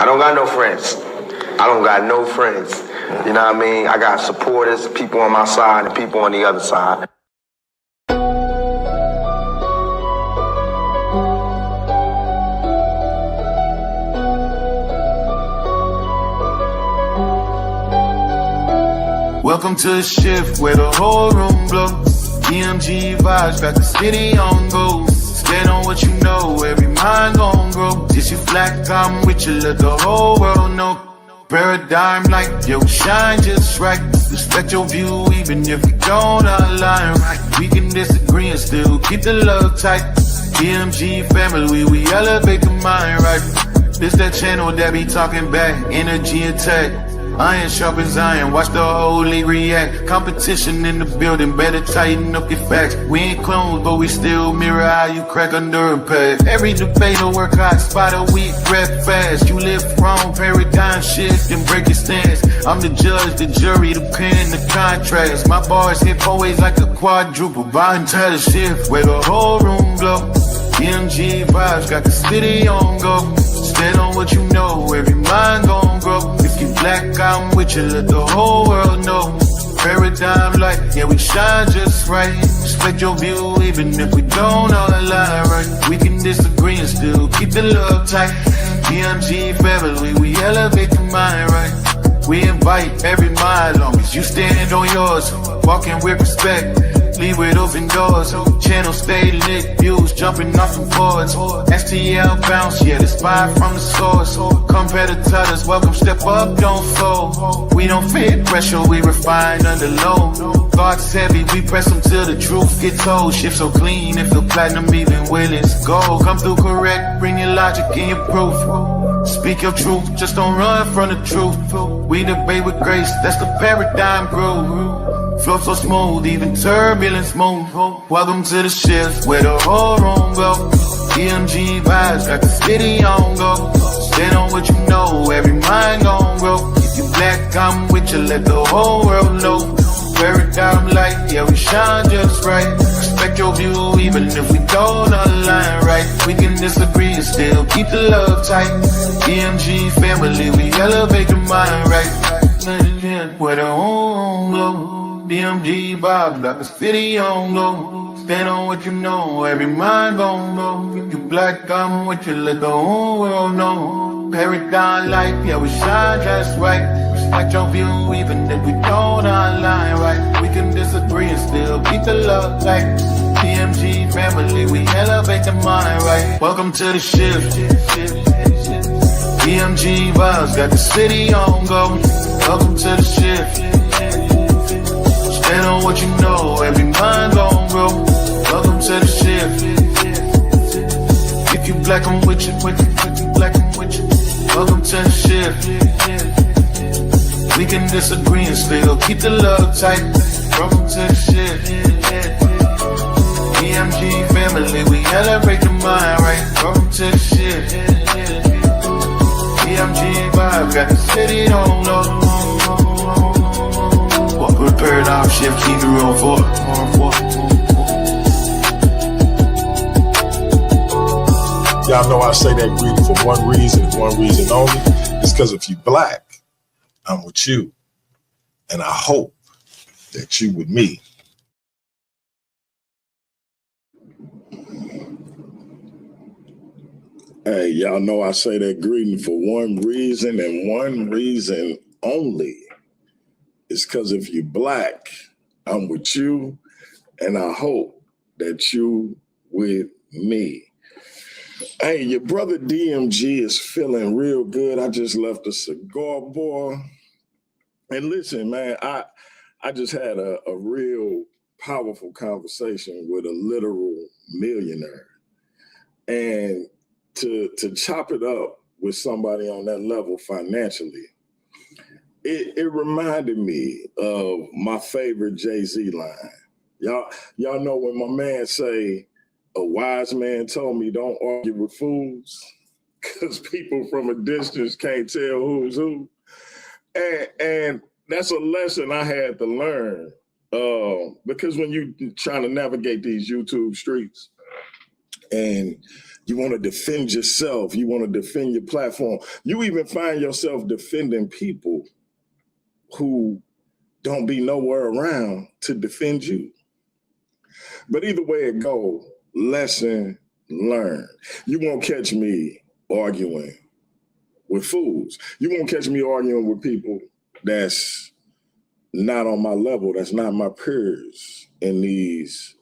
I don't got no friends. I don't got no friends. You know what I mean? I got supporters, people on my side and people on the other side. Welcome to the shift where the whole room blows. DMG vibes got the city on go. Stand on what you know, every mind gon' grow. This you black, I'm with you, let the whole world know. Paradigm like, yo, shine just right. Respect your view even if we don't align right. We can disagree and still keep the love tight. DMG family, we elevate the mind right. This that channel that be talking back, energy attack. Iron sharpens iron, watch the whole league react. Competition in the building, better tighten up your facts. We ain't clones, but we still mirror how you crack under impact. Every debate will work hot, spot a weak, rep fast. You live wrong, paradigm shift and break your stance. I'm the judge, the jury, the pen, the contrast. My bars hit always like a quadruple, bottom title shift where the whole room glow. DMG vibes got the city on go. Stand on what you know, every mind gon' grow. If you black, I'm with you, let the whole world know. Paradigm light, yeah, we shine just right. Respect your view, even if we don't all align right. We can disagree and still keep the love tight. DMG family, we elevate the mind right. We invite every mind, long as you stand on yours. Walking with respect, leave with open doors. Channel stay lit, views jumping off the boards. STL bounce, yeah, the spy from the source. Competitors, welcome, step up, don't fold. We don't fit pressure, we refine under load. Thoughts heavy, we press them till the truth gets told. Shift so clean, it feel platinum even when it's gold. Come through correct, bring your logic and your proof. Speak your truth, just don't run from the truth. We debate with grace, that's the paradigm groove. Flow so smooth, even turbulence move. Welcome to the shift where the whole room go. DMG vibes got the city on go. Stand on what you know, every mind gon' grow. If you black, I'm with you, let the whole world know. Paradigm light, yeah, we shine just right. Respect your view, even if we don't align right. We can disagree and still keep the love tight. DMG family, we elevate the mind right. Where the whole glow. DMG vibes got the city on low. Stand on what you know, every mind gon' know. If you black, I'm with you, let the whole world know. Paradigm light, yeah, we shine just right. Respect your view, even if we don't align right. We can disagree and still keep the love tight. DMG family, we elevate the mind right. Welcome to the shift. DMG vibes got the city on go. Welcome to the shift. Stand on what you know, every mind gon' grow. Welcome to the shift. If you black, I'm with you, with you, if you black, I'm with you. Welcome to the shift. We can disagree and still keep the love tight. Welcome to the shift. DMG family, we elevate the mind right. Welcome to the shift. DMG vibe, got the city on low. Walk with paradigm shift, keep it real forward. Y'all know I say that greeting for one reason only. It's because if you black, I'm with you. And I hope that you with me. Hey, y'all know I say that greeting for one reason and one reason only. It's because if you black, I'm with you. And I hope that you with me. Hey, your brother DMG is feeling real good. I just left a cigar boy. And listen, man, I just had a real powerful conversation with a literal millionaire. And to chop it up with somebody on that level financially, it reminded me of my favorite Jay-Z line. Y'all know when my man say, a wise man told me don't argue with fools because people from a distance can't tell who's who. And that's a lesson I had to learn because when you trying to navigate these YouTube streets and You want to defend yourself. You want to defend your platform. You even find yourself defending people who don't be nowhere around to defend you. But either way it go, lesson learned. You won't catch me arguing with fools. You won't catch me arguing with people that's not on my level, that's not my peers in these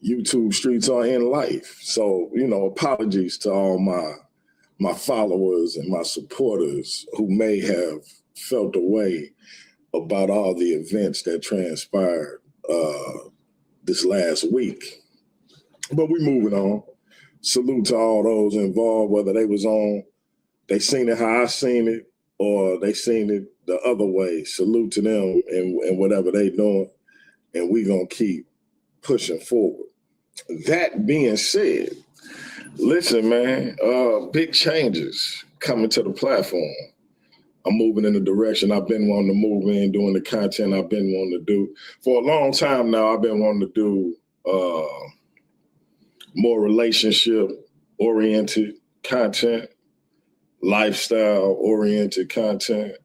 YouTube streets or in life. So, apologies to all my followers and my supporters who may have felt a way about all the events that transpired this last week. But we're moving on. Salute to all those involved, whether they seen it how I seen it, or they seen it the other way. Salute to them and whatever they doing, and we gonna keep pushing forward. That being said, listen, man, big changes coming to the platform. I'm moving in the direction I've been wanting to move in, doing the content I've been wanting to do. For a long time now, I've been wanting to do more relationship-oriented content, lifestyle-oriented content,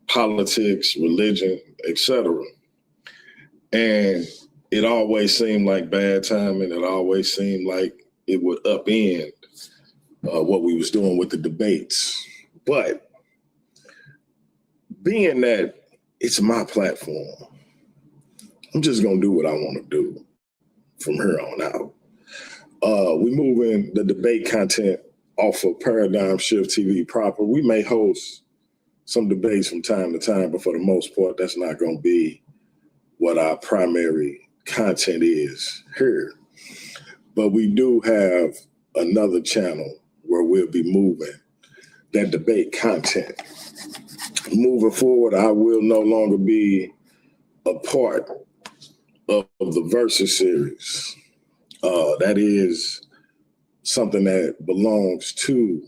politics, religion, etc. And it always seemed like bad timing. It always seemed like it would upend what we was doing with the debates. But being that it's my platform, I'm just gonna do what I want to do from here on out. We moving the debate content off of Paradigm Shift TV proper. We may host some debates from time to time, but for the most part, that's not gonna be what our primary content is here. But we do have another channel where we'll be moving that debate content. Moving forward, I will no longer be a part of the Versus series. That is something that belongs to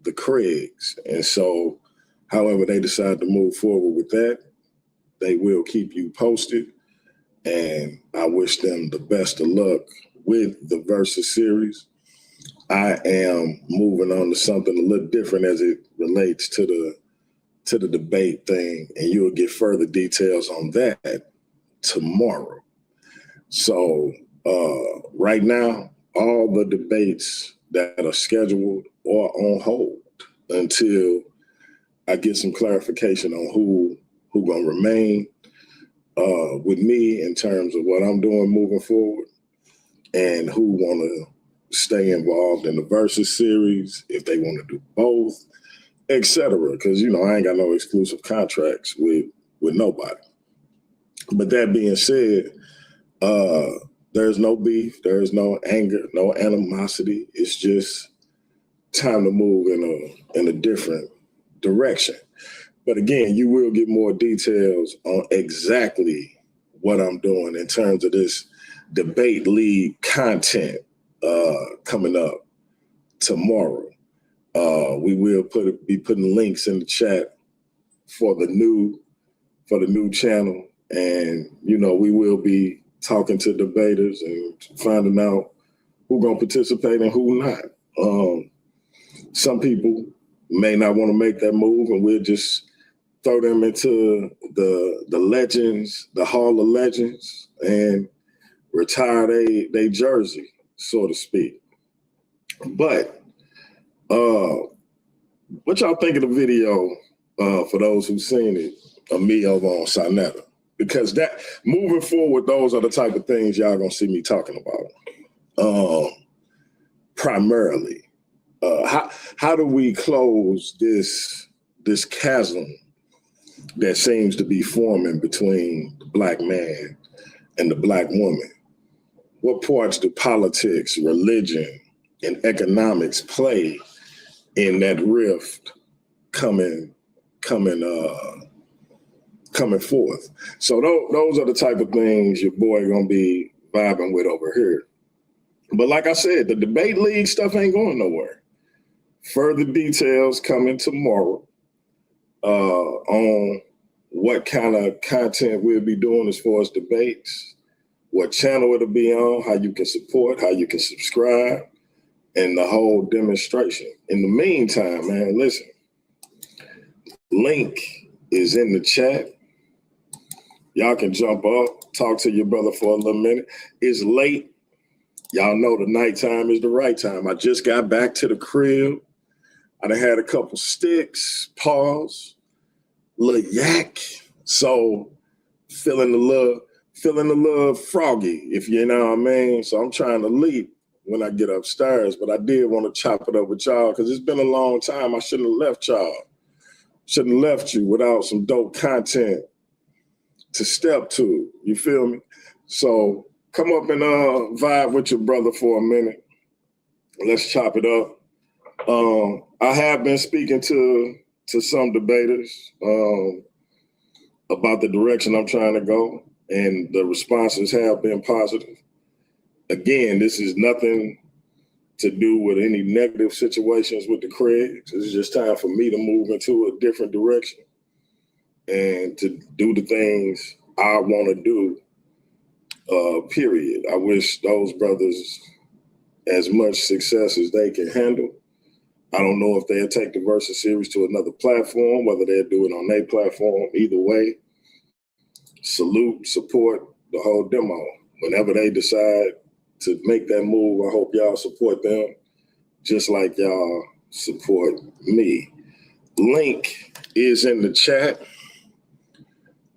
the Craigs. And so however they decide to move forward with that, they will keep you posted. And I wish them the best of luck with the Versus series. I am moving on to something a little different as it relates to the debate thing, and you'll get further details on that tomorrow. So right now, all the debates that are scheduled are on hold until I get some clarification on who gonna remain with me in terms of what I'm doing moving forward, and who wanna stay involved in the Versus series, if they wanna do both, etc. Because I ain't got no exclusive contracts with nobody. But that being said, there's no beef, there's no anger, no animosity. It's just time to move in a different direction. But again, you will get more details on exactly what I'm doing in terms of this debate league content coming up tomorrow. We will be putting links in the chat for the new channel, and we will be talking to debaters and finding out who gonna participate and who not. Some people may not want to make that move, and we'll just throw them into the legends, the Hall of Legends, and retire they jersey, so to speak. But what y'all think of the video, for those who've seen it, of me over on Sinetta? Because that, moving forward, those are the type of things y'all gonna see me talking about. Primarily, how do we close this chasm that seems to be forming between the Black man and the Black woman? What parts do politics, religion, and economics play in that rift coming forth? So those are the type of things your boy gonna be vibing with over here. But like I said, the debate league stuff ain't going nowhere. Further details coming tomorrow on what kind of content we'll be doing as far as debates, what channel it'll be on, how you can support, how you can subscribe. and the whole demonstration. In the meantime, man, listen, link is in the chat. Y'all can jump up, talk to your brother for a little minute. It's late. Y'all know the nighttime is the right time. I just got back to the crib. I done had a couple sticks, pause, little yak. So feeling a little froggy, if you know what I mean. So I'm trying to leap when I get upstairs, but I did want to chop it up with y'all because it's been a long time. I shouldn't have left y'all. Shouldn't have left you without some dope content to step to. You feel me? So come up and vibe with your brother for a minute. Let's chop it up. I have been speaking to some debaters about the direction I'm trying to go, and the responses have been positive. Again, this is nothing to do with any negative situations with the Craigs. It's just time for me to move into a different direction and to do the things I want to do, period. I wish those brothers as much success as they can handle. I don't know if they'll take the Versus series to another platform, whether they'll do it on their platform. Either way, salute, support the whole demo. Whenever they decide to make that move, I hope y'all support them just like y'all support me. Link is in the chat.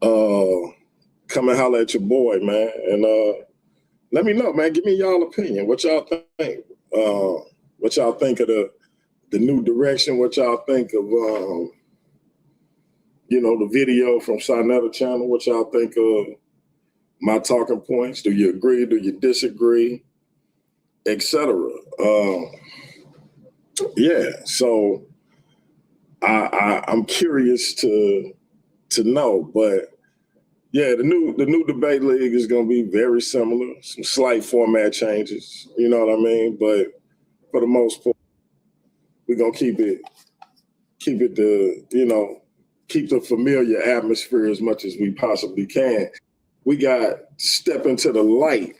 Come and holler at your boy, man. And let me know, man. Give me y'all opinion. What y'all think? What y'all think of the new direction? What y'all think of, the video from Sinetta channel? What y'all think of my talking points? Do you agree? Do you disagree? Etc. Yeah. So I'm curious to know, but yeah, the new debate league is going to be very similar. Some slight format changes. You know what I mean? But for the most part, we're gonna keep it keep the familiar atmosphere as much as we possibly can. We got Step Into the Light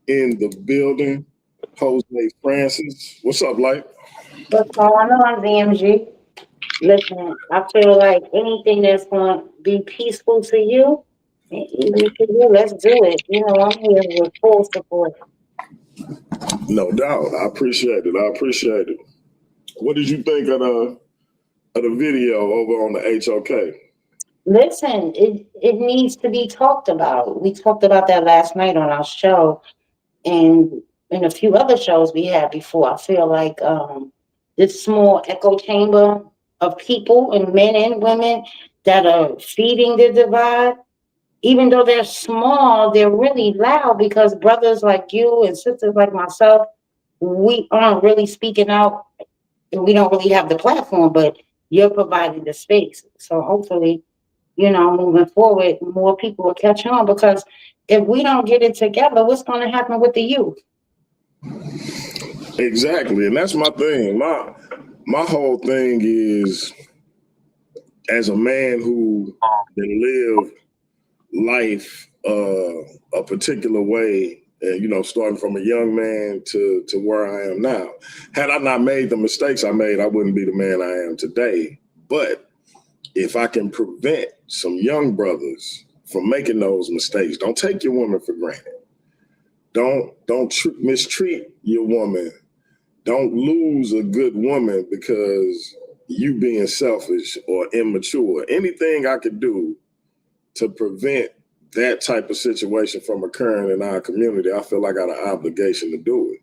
in the building. Jose Francis. What's up, Light? What's going on, DMG? Listen, I feel like anything that's going to be peaceful to you, and easy to you, let's do it. I'm here with full support. No doubt. I appreciate it. What did you think of the video over on the HOK? Listen, it needs to be talked about. We talked about that last night on our show and in a few other shows we had before. I feel like this small echo chamber of people and men and women that are feeding the divide, even though they're small, they're really loud because brothers like you and sisters like myself, we aren't really speaking out and we don't really have the platform, but you're providing the space. So hopefully, moving forward, more people will catch on because if we don't get it together, what's going to happen with the youth? Exactly. And that's my thing. My whole thing is, as a man who lived life a particular way, starting from a young man to where I am now. Had I not made the mistakes I made, I wouldn't be the man I am today. But if I can prevent some young brothers from making those mistakes, don't take your woman for granted. Don't mistreat your woman. Don't lose a good woman because you being selfish or immature. Anything I could do to prevent that type of situation from occurring in our community, I feel like I got an obligation to do it.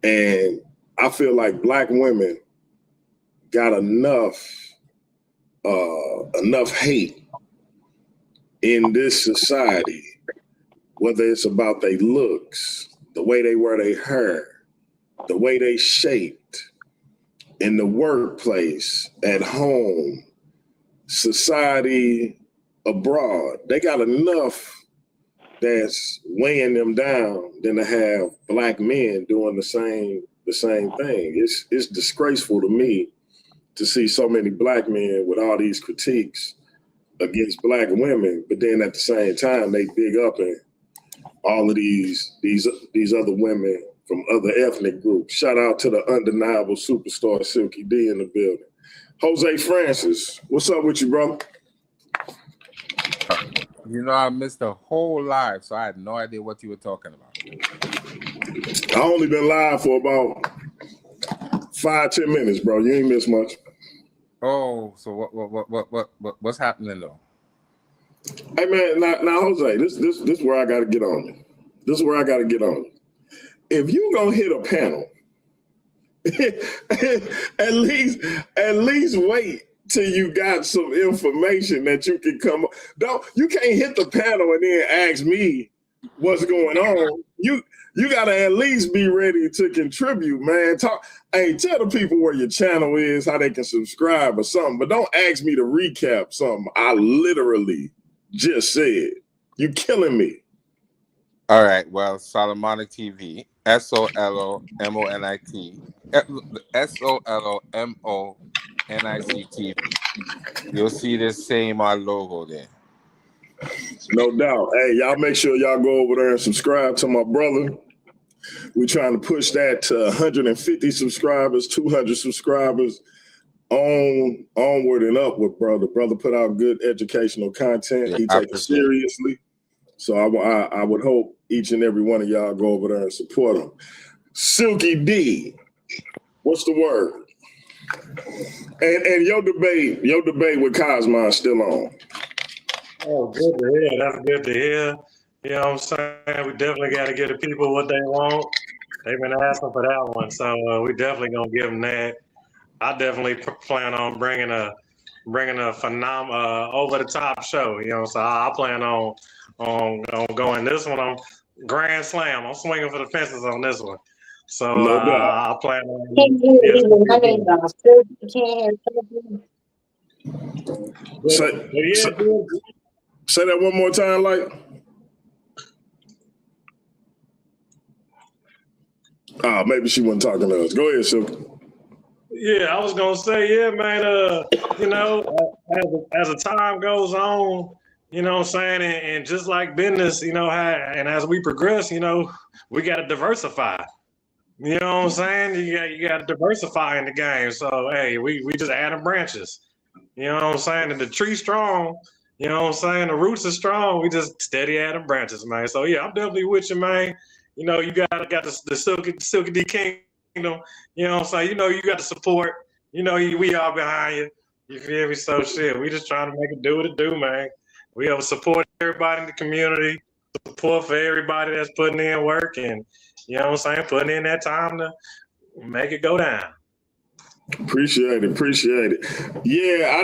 And I feel like Black women got enough hate in this society, whether it's about their looks, the way they wear their hair, the way they shaped, in the workplace, at home, society, abroad. They got enough that's weighing them down than to have Black men doing the same thing. It's disgraceful to me to see so many Black men with all these critiques against Black women, but then at the same time they big up in all of these other women from other ethnic groups. Shout out to the undeniable superstar Silky D in the building. Jose Francis, what's up with you, bro? You know, I missed the whole live, so I had no idea what you were talking about. I only been live for about 5-10 minutes, bro. You ain't missed much. Oh, so what's happening though? Hey man, now Jose, this is where I gotta get on you. This is where I gotta get on you. If you gonna hit a panel, at least wait till you got some information that you can come. You can't hit the panel and then ask me what's going on. You gotta at least be ready to contribute, man. Tell the people where your channel is, how they can subscribe or something, but don't ask me to recap something I literally just said. You killing me. All right, well, Solomonic TV, SOLOMONIT, SOLOMONIC TV. You'll see the same logo there. No doubt. Hey, y'all make sure y'all go over there and subscribe to my brother. We're trying to push that to 150 subscribers, 200 subscribers, onward and upward, brother. Brother put out good educational content. Yeah, he takes it seriously. So I would hope each and every one of y'all go over there and support him. Silky D, what's the word? And your debate with Cosmo is still on. Oh, good to hear. That's good to hear. You know what I'm saying? We definitely got to give the people what they want. They've been asking for that one, so we definitely gonna give them that. I definitely plan on bringing a phenomenal over the top show. You know, so I plan on going this one on grand slam. I'm swinging for the fences on this one. So I plan on. Say that one more time, like. Maybe she wasn't talking to us. Go ahead, Silky. Yeah, I was gonna say, yeah, man. You know, as the time goes on, you know what I'm saying, and just like business, you know, and as we progress, you know, we got to diversify. You know what I'm saying? You got to diversify in the game. So hey, we just adding branches. You know what I'm saying? And the tree's strong. You know what I'm saying? The roots are strong. We just steady adding branches, man. So yeah, I'm definitely with you, man. You know, you got the Silky D Kingdom. You know what I'm saying? You know, you got the support. You know, we all behind you. You feel me? So shit, we just trying to make it do what it do, man. We have support everybody in the community, support for everybody that's putting in work, and you know what I'm saying, putting in that time to make it go down. Appreciate it. Yeah,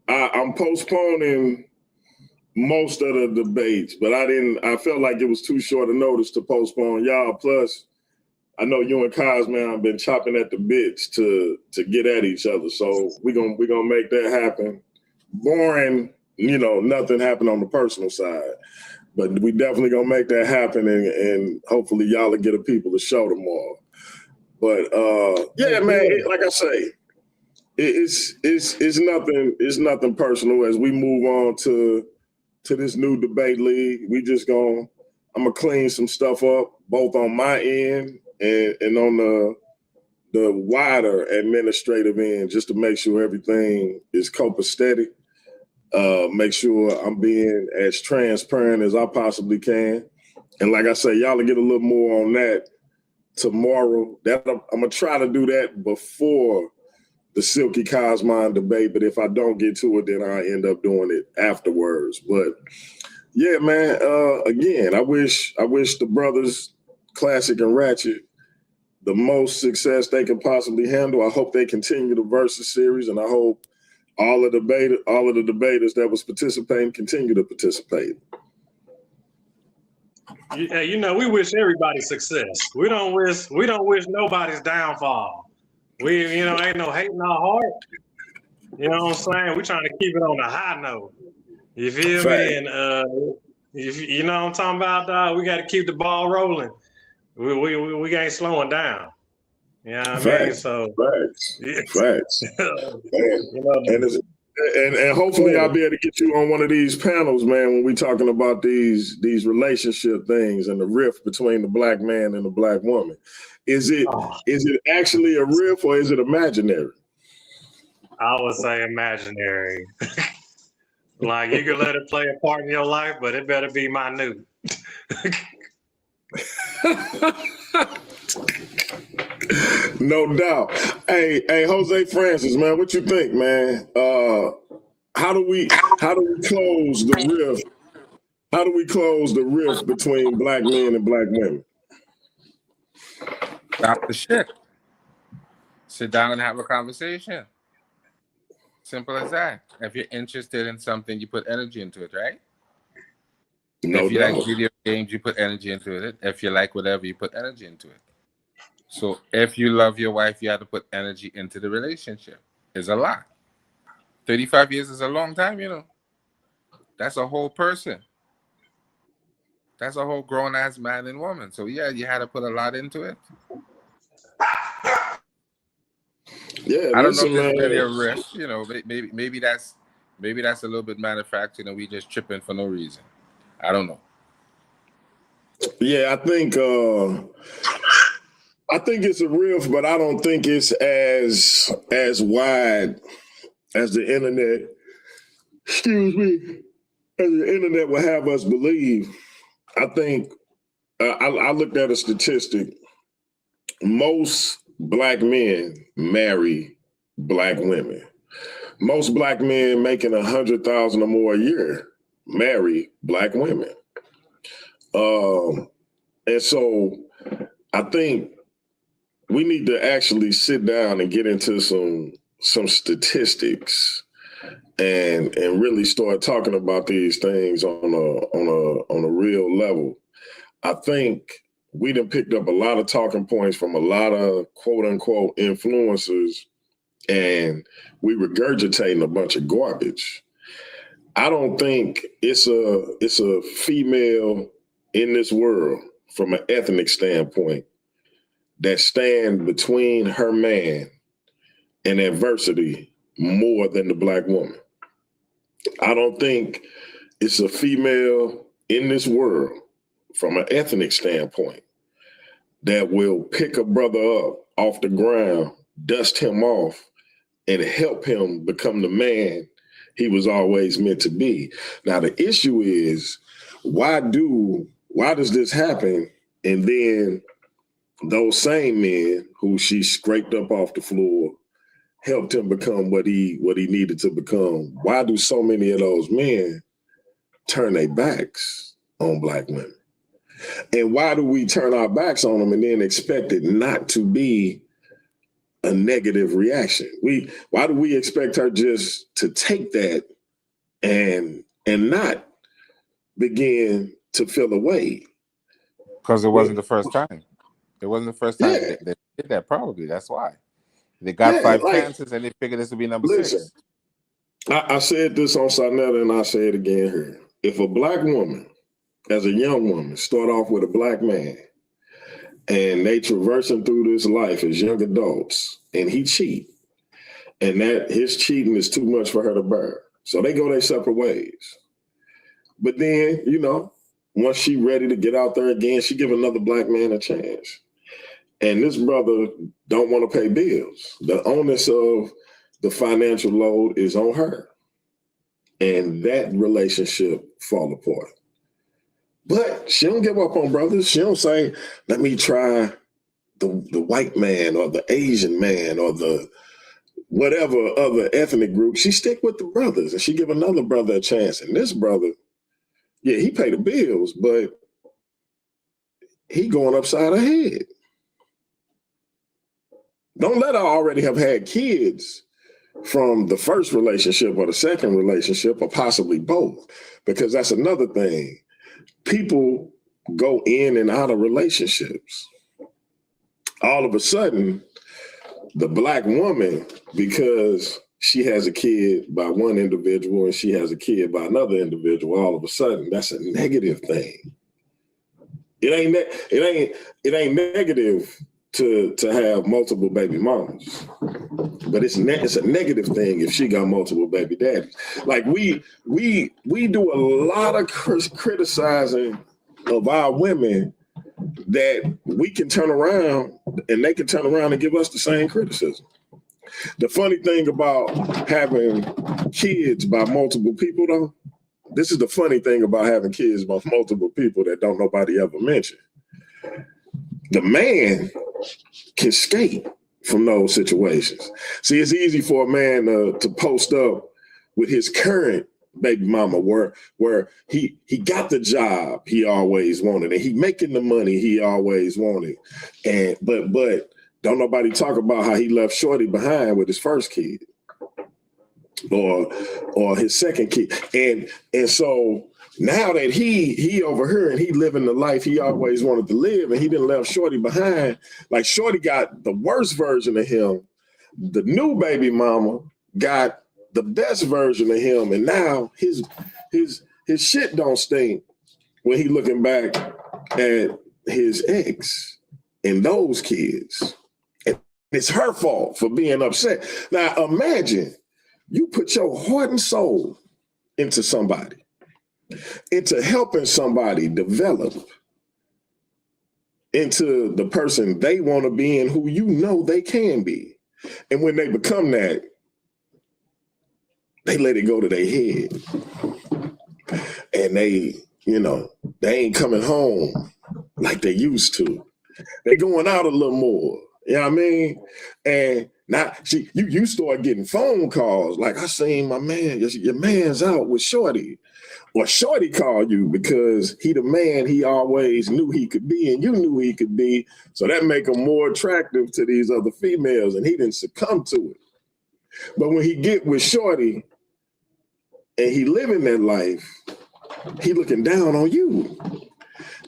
I'm postponing most of the debates, but I felt like it was too short a notice to postpone y'all. Plus, I know you and Cosman have been chopping at the bits to get at each other. So we're gonna make that happen. Boring, you know, nothing happened on the personal side. But we definitely gonna make that happen, and hopefully y'all will get a people to show tomorrow. But yeah, man, like I say, it's nothing personal. As we move on to this new debate league, I'm gonna clean some stuff up, both on my end and on the wider administrative end, just to make sure everything is copacetic. Make sure I'm being as transparent as I possibly can. And like I say, y'all will get a little more on that tomorrow. I'm gonna try to do that before the Silky Cosmine debate, but if I don't get to it, then I end up doing it afterwards. But yeah, man, again, I wish the brothers Classic and Ratchet the most success they can possibly handle. I hope they continue the Versus series, and I hope all of the debaters that was participating continue to participate. Yeah, you know, we wish everybody success. We don't wish nobody's downfall. You know, ain't no hate in our heart. You know what I'm saying? We're trying to keep it on a high note. You feel me? And you know what I'm talking about, dog? We got to keep the ball rolling. We ain't slowing down. You know what I mean? So Facts. you know, And And hopefully I'll be able to get you on one of these panels, man, when we talking about these relationship things and the rift between the black man and the black woman. Is it actually a rift or is it imaginary? I would say imaginary. Like you can let it play a part in your life, but it better be minute. No doubt. Hey, Jose Francis, man, what you think, man? How do we close the rift? How do we close the rift between black men and black women? Stop the shit. Sit down and have a conversation. Simple as that. If you're interested in something, you put energy into it, right? No if you doubt. like video games, you put energy into it. If you like whatever, you put energy into it. So if you love your wife, you have to put energy into the relationship. It's a lot. 35 years is a long time, you know. That's a whole person. That's a whole grown-ass man and woman. So yeah, you had to put a lot into it. Yeah, I don't know if there's really a risk, you know. Maybe that's a little bit manufactured and we just tripping for no reason. I don't know. Yeah, I think it's a rift, but I don't think it's as wide as the internet. Excuse me, as the internet will have us believe. I think I looked at a statistic. Most black men marry black women. Most black men making $100,000 or more a year marry black women. And so I think we need to actually sit down and get into some statistics and really start talking about these things on a real level. I think we done picked up a lot of talking points from a lot of quote unquote influencers, and we regurgitating a bunch of garbage. I don't think it's a female in this world from an ethnic standpoint that stand between her man and adversity more than the black woman. I don't think it's a female in this world from an ethnic standpoint that will pick a brother up off the ground, dust him off, and help him become the man he was always meant to be. Now, the issue is, why does this happen? And then those same men who she scraped up off the floor helped him become what he needed to become. Why do so many of those men turn their backs on black women? And why do we turn our backs on them and then expect it not to be a negative reaction? Why do we expect her just to take that and not begin to feel away? Because it wasn't the first time. It wasn't the first time they did that, probably. That's why. They got 5 chances and they figured this would be number 6. I said this on Sarnetta and I say it again here. If a black woman, as a young woman, start off with a black man and they traversing through this life as young adults and he cheat, and that his cheating is too much for her to bear. So they go their separate ways. But then, you know, once she ready to get out there again, she give another black man a chance. And this brother don't want to pay bills. The onus of the financial load is on her. And that relationship fall apart. But she don't give up on brothers. She don't say, let me try the white man or the Asian man or the whatever other ethnic group. She stick with the brothers and she give another brother a chance. And this brother, yeah, he pay the bills, but he going upside her head. Don't let her already have had kids from the first relationship or the second relationship or possibly both, because that's another thing. People go in and out of relationships. All of a sudden, the black woman, because she has a kid by one individual and she has a kid by another individual, all of a sudden, that's a negative thing. It ain't negative to have multiple baby mamas, but it's a negative thing if she got multiple baby daddies. Like we do a lot of criticizing of our women that we can turn around and they can turn around and give us the same criticism. The funny thing about having kids by multiple people, though, this is the funny thing about having kids by multiple people that don't nobody ever mention. The man can skate from those situations. See, it's easy for a man to post up with his current baby mama where he got the job he always wanted and he making the money he always wanted. And but don't nobody talk about how he left Shorty behind with his first kid or his second kid. And so now that he over here and he living the life he always wanted to live and he didn't left Shorty behind, like Shorty got the worst version of him. The new baby mama got the best version of him. And now his shit don't stink when he looking back at his ex and those kids. And it's her fault for being upset. Now imagine you put your heart and soul into somebody, into helping somebody develop into the person they want to be and who you know they can be. And when they become that, they let it go to their head. And they ain't coming home like they used to. They going out a little more. You know what I mean? And now, see, you start getting phone calls like, I seen my man, your man's out with Shorty. Or Shorty called you because he the man he always knew he could be and you knew he could be. So that make him more attractive to these other females and he didn't succumb to it. But when he get with Shorty and he living that life, he looking down on you.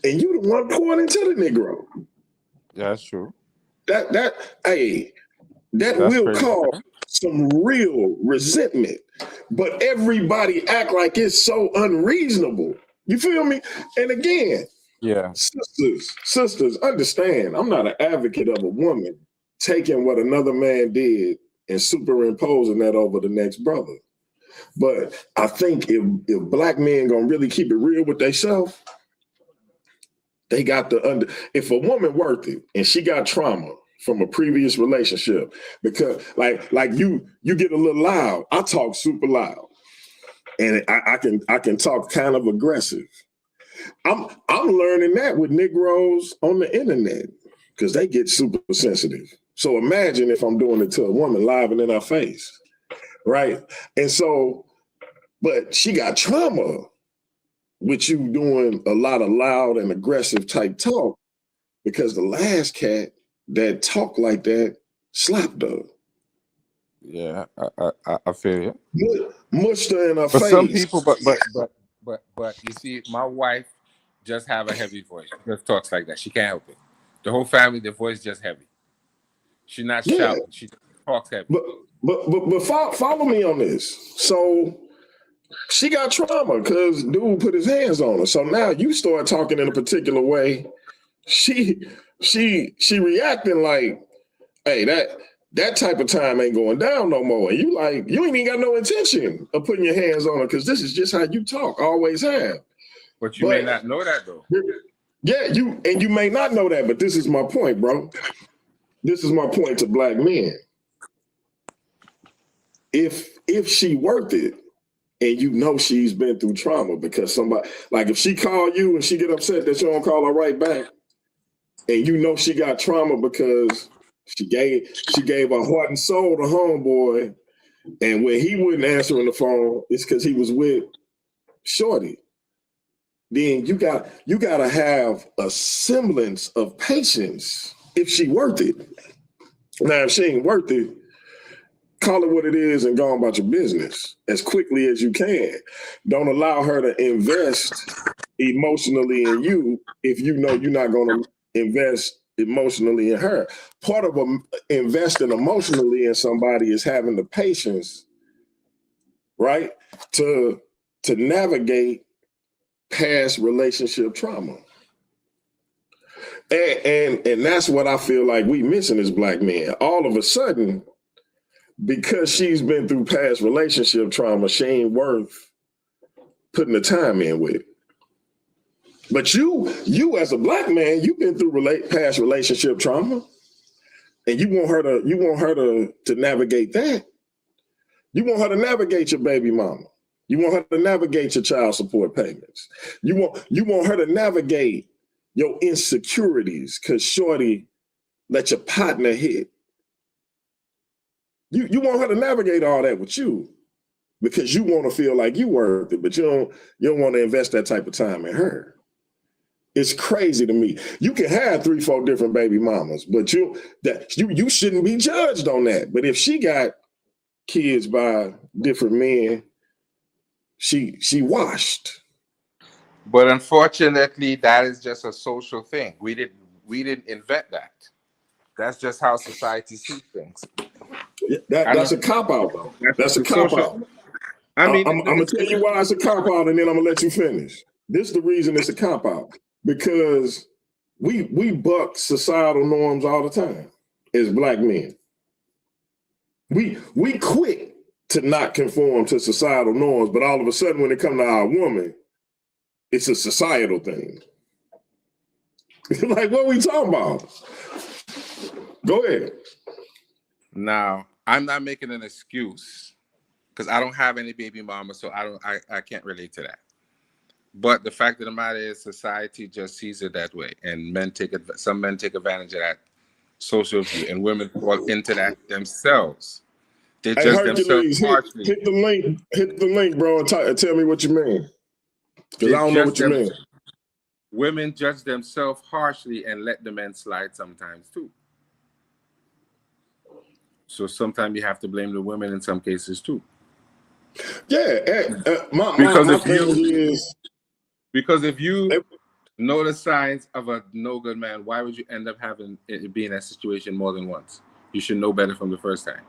And you the one pouring into the Negro. Yeah, that's true. That will crazy. cause some real resentment. But everybody act like it's so unreasonable. You feel me? And again, yeah, sisters, understand, I'm not an advocate of a woman taking what another man did and superimposing that over the next brother. But I think if black men gonna really keep it real with themselves, they got to if a woman worth it and she got trauma from a previous relationship, because like you get a little loud. I talk super loud, and I can talk kind of aggressive. I'm learning that with Negroes on the internet because they get super sensitive. So imagine if I'm doing it to a woman live and in her face, right? And so, but she got trauma with you doing a lot of loud and aggressive type talk because the last cat that talk like that slapped her. Yeah, I feel you. Mushed her in her For face. some people, but you see, my wife just have a heavy voice. She just talks like that. She can't help it. The whole family, their voice just heavy. She's not shouting. She just talks heavy. But follow me on this. So she got trauma because dude put his hands on her. So now you start talking in a particular way. She reacting like, hey, that type of time ain't going down no more. And you ain't even got no intention of putting your hands on her because this is just how you talk, always have. But you may not know that though. Yeah, you may not know that, but this is my point, bro. This is my point to black men. If she worth it, and you know she's been through trauma because somebody, like if she call you and she get upset that you don't call her right back, and you know she got trauma because she gave her heart and soul to homeboy, and when he wouldn't answer on the phone, it's because he was with Shorty. Then you gotta have a semblance of patience if she worth it. Now, if she ain't worth it, call it what it is and go on about your business as quickly as you can. Don't allow her to invest emotionally in you if you know you're not going to invest emotionally in her. Part of investing emotionally in somebody is having the patience, right, to navigate past relationship trauma. And that's what I feel like we missing as black men. All of a sudden, because she's been through past relationship trauma, she ain't worth putting the time in with it. But you as a black man, you've been through past relationship trauma, and you want her to navigate that. You want her to navigate your baby mama. You want her to navigate your child support payments. You want her to navigate your insecurities because shorty let your partner hit. You want her to navigate all that with you because you want to feel like you worth it, but you don't want to invest that type of time in her. It's crazy to me. You can have 3-4 different baby mamas, but you shouldn't be judged on that. But if she got kids by different men, she washed. But unfortunately, that is just a social thing. We didn't invent that. That's just how society sees things. That's a cop-out, though. That's a cop-out. I mean, I'm going to tell you why it's a cop-out, and then I'm going to let you finish. This is the reason it's a cop-out. Because we buck societal norms all the time as black men. We quick to not conform to societal norms, but all of a sudden when it comes to our woman, it's a societal thing. Like, what are we talking about? Go ahead. Now, I'm not making an excuse because I don't have any baby mama, so I can't relate to that. But the fact of the matter is, society just sees it that way, and some men take advantage of that social view, and women fall into that themselves. They judge themselves harshly. Hit the link, bro, and tell me what you mean. Because I don't know what you mean. Women judge themselves harshly and let the men slide sometimes too. So sometimes you have to blame the women in some cases too. Yeah, because if you know the signs of a no good man, why would you end up being in that situation more than once? You should know better from the first time.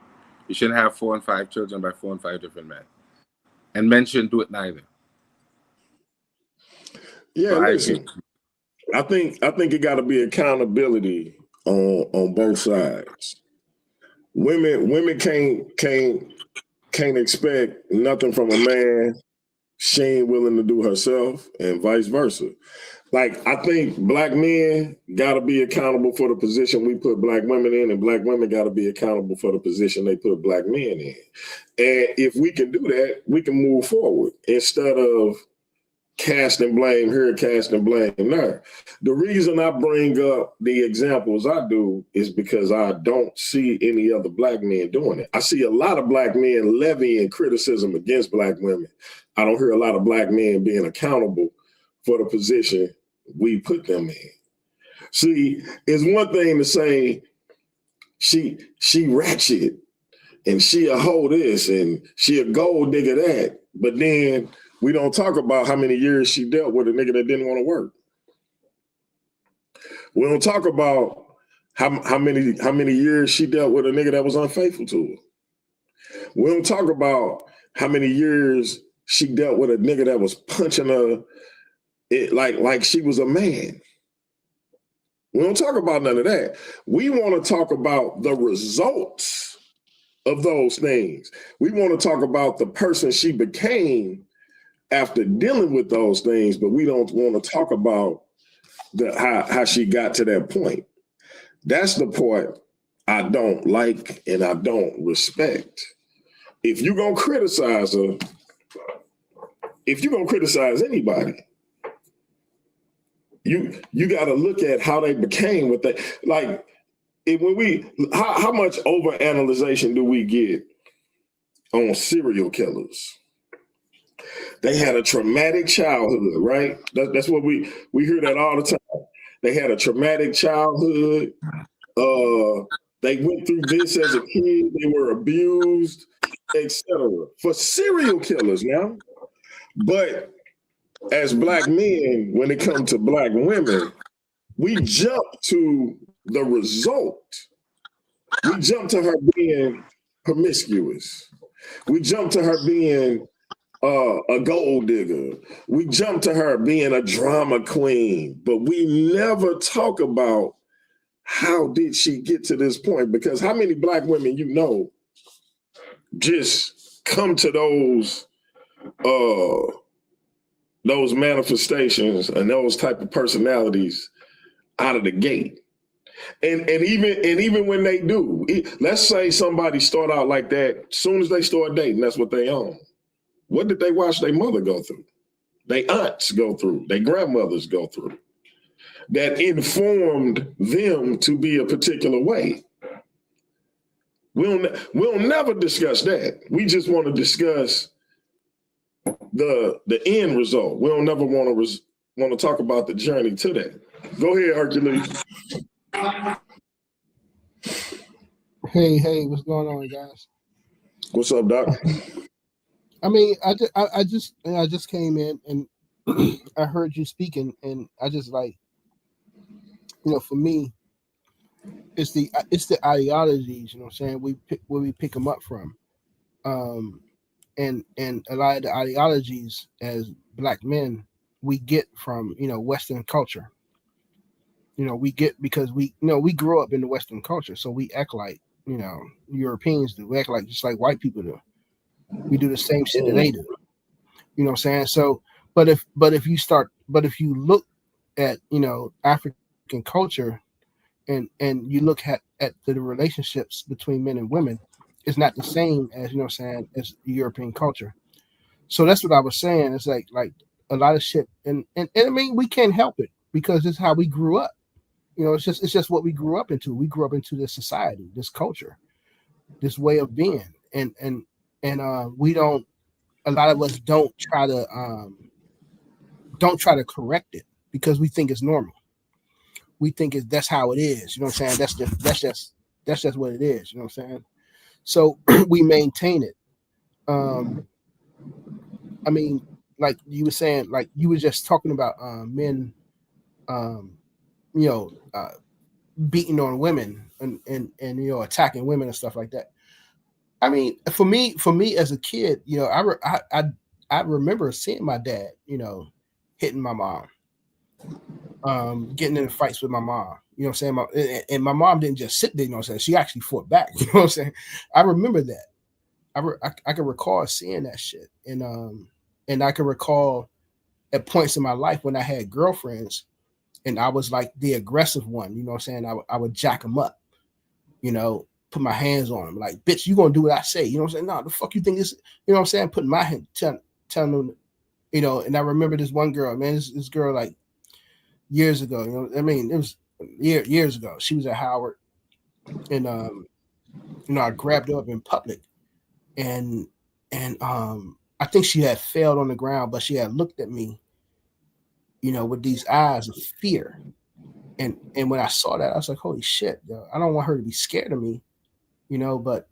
You shouldn't have 4 and 5 children by 4 and 5 different men. And men shouldn't do it neither. Yeah, so listen. I think it got to be accountability on both sides. Women can't expect nothing from a man she ain't willing to do herself, and vice versa. Like, I think black men got to be accountable for the position we put black women in, and black women got to be accountable for the position they put black men in. And if we can do that, we can move forward instead of casting blame here, casting blame there. The reason I bring up the examples I do is because I don't see any other black men doing it. I see a lot of black men levying criticism against black women. I don't hear a lot of black men being accountable for the position we put them in. See, it's one thing to say she ratchet and she a hoe this and she a gold digger that, but then we don't talk about how many years she dealt with a nigga that didn't want to work. We don't talk about how many years she dealt with a nigga that was unfaithful to her. We don't talk about how many years she dealt with a nigga that was punching her like she was a man. We don't talk about none of that. We want to talk about the results of those things. We want to talk about the person she became after dealing with those things, but we don't want to talk about how she got to that point. That's the part I don't like and I don't respect. If you're going to criticize her, if you're going to criticize anybody, you got to look at how they became what they, like, how much overanalyzation do we get on serial killers? They had a traumatic childhood, right? That's what we hear that all the time. They had a traumatic childhood. They went through this as a kid. They were abused, etc. For serial killers now. But as black men, when it comes to black women, we jump to the result. We jump to her being promiscuous. We jump to her being a gold digger. We jump to her being a drama queen, but we never talk about how did she get to this point? Because how many Black women you know just come to those manifestations and those type of personalities out of the gate? And even when they do, let's say somebody start out like that, as soon as they start dating, that's what they own. What did they watch their mother go through? Their aunts go through, their grandmothers go through, that informed them to be a particular way. We'll never discuss that. We just want to discuss the end result. We don't never want to talk about the journey to that. Go ahead, Hercules. Hey, what's going on, guys? What's up, Doc? I mean, I just came in and I heard you speaking, and I just like, for me, it's the ideologies, what I'm saying, where we pick them up from, and a lot of the ideologies as Black men we get from Western culture. We get because we grew up in the Western culture, so we act like Europeans do. We act like just like white people do. We do the same shit that they do. You know what I'm saying? So, but if you look at African culture and you look at the relationships between men and women, it's not the same as as European culture. So that's what I was saying. It's like a lot of shit, and I mean we can't help it because it's how we grew up. It's just what we grew up into. We grew up into this society, this culture, this way of being, and we don't. A lot of us don't try to correct it because we think it's normal. We think that's how it is. You know what I'm saying? That's just what it is. You know what I'm saying? So we maintain it. I mean, like you were saying, like you were just talking about men, beating on women and attacking women and stuff like that. I mean, for me as a kid, I remember seeing my dad, hitting my mom, getting in fights with my mom. You know what I'm saying? And my mom didn't just sit there. You know what I'm saying? She actually fought back. You know what I'm saying? I remember that. I can recall seeing that shit, and I can recall at points in my life when I had girlfriends, and I was like the aggressive one. You know what I'm saying? I would jack them up. Put my hands on them, like, bitch, you gonna do what I say. You know what I'm saying? No, the fuck you think this? You know what I'm saying? Putting my hand, telling them, and I remember this one girl, man, this girl, like, years ago, I mean, it was years ago. She was at Howard, and, I grabbed her up in public, and I think she had failed on the ground, but she had looked at me, with these eyes of fear. And when I saw that, I was like, holy shit, yo, I don't want her to be scared of me. But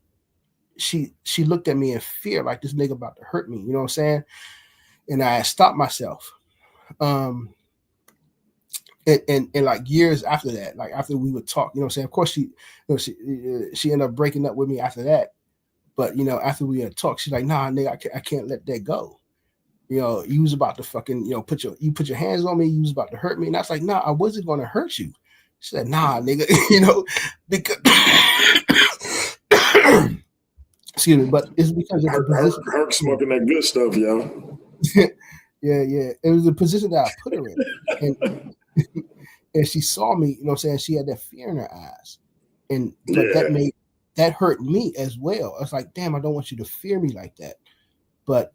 she looked at me in fear, like this nigga about to hurt me, you know what I'm saying? And I stopped myself. And like years after that, like after we would talk, you know what I'm saying? Of course she ended up breaking up with me after that. But after we had talked, she's like, nah, nigga, I can't let that go. You was about to fucking, put your hands on me, you was about to hurt me. And I was like, nah, I wasn't gonna hurt you. She said, nah, nigga, because excuse me, but it's because of the position. Herc smoking that good stuff, yo. Yeah. It was the position that I put her in. And she saw me, you know what I'm saying? She had that fear in her eyes. And that hurt me as well. I was like, damn, I don't want you to fear me like that. But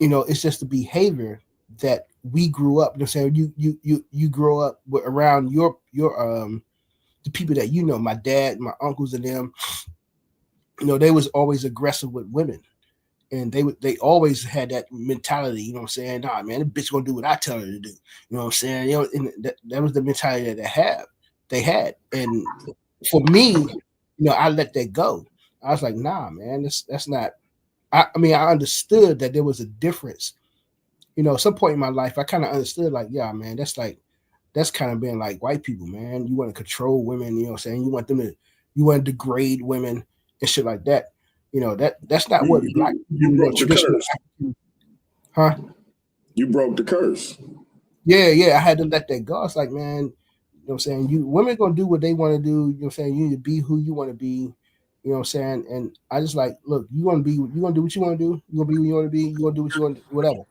it's just the behavior that we grew up. You know what I'm saying? You grow up around your the people that my dad, my uncles, and them. They was always aggressive with women, and they always had that mentality. You know what I'm saying? Nah, man, the bitch gonna do what I tell her to do. You know what I'm saying? And that was the mentality that they had. And for me, I let that go. I was like, nah, man, that's not. I mean, I understood that there was a difference. At some point in my life, I kind of understood, like, yeah, man, that's kind of being like white people, man. You want to control women, you know what I'm saying? You want to degrade women and shit like that. That's not what Black you brought your curse. Huh? You broke the curse. Yeah. I had to let that go. It's like, man, you know what I'm saying? You women gonna do what they want to do. You know what I'm saying? You need to be who you want to be. You know what I'm saying? And I just like, look, you gonna do what you want to do. You gonna be who you want to be. You gonna do what you want to do, whatever.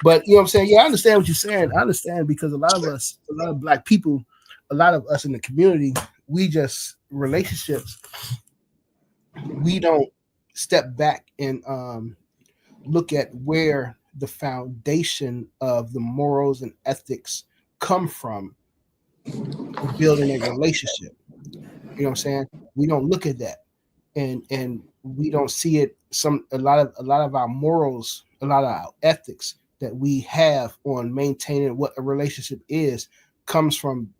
But you know what I'm saying? Yeah, I understand what you're saying. I understand because a lot of black people, a lot of us in the community, we just relationships, we don't step back and look at where the foundation of the morals and ethics come from for building a relationship. You know what I'm saying? We don't look at that, and we don't see it. A lot of our morals, a lot of our ethics that we have on maintaining what a relationship is comes from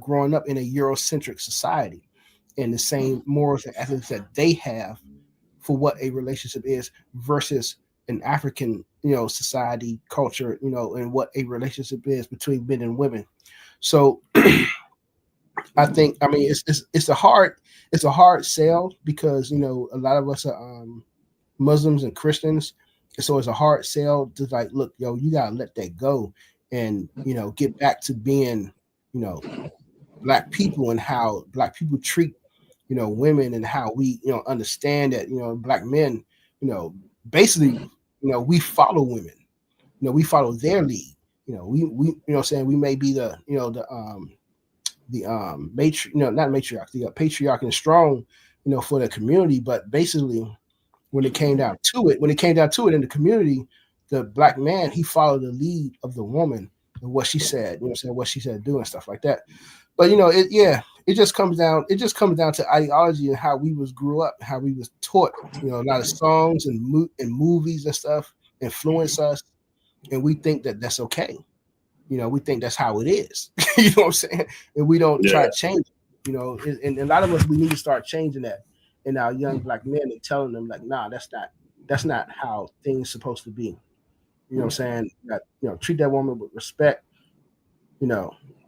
growing up in a Eurocentric society, and the same morals and ethics that they have for what a relationship is versus an African, society culture, and what a relationship is between men and women. So I mean, it's a hard sell because a lot of us are Muslims and Christians, and so it's a hard sell to like, look, you gotta let that go, and get back to being, you know, black people and how black people treat, women and how we, understand that, black men, basically, we follow women, we follow their lead. We saying we may be the not matriarch, the patriarch and strong, for the community. But basically, when it came down to it, in the community, the black man, he followed the lead of the woman and what she said, what she said, do and stuff like that. But it just comes down to ideology and how we grew up, how we was taught. A lot of songs and movies and stuff influence us, and we think that that's okay. We think that's how it is. You know what I'm saying? And we don't try to change it, and a lot of us, we need to start changing that in our young black men and telling them like, nah, that's not how things supposed to be. You know what I'm saying? That, treat that woman with respect,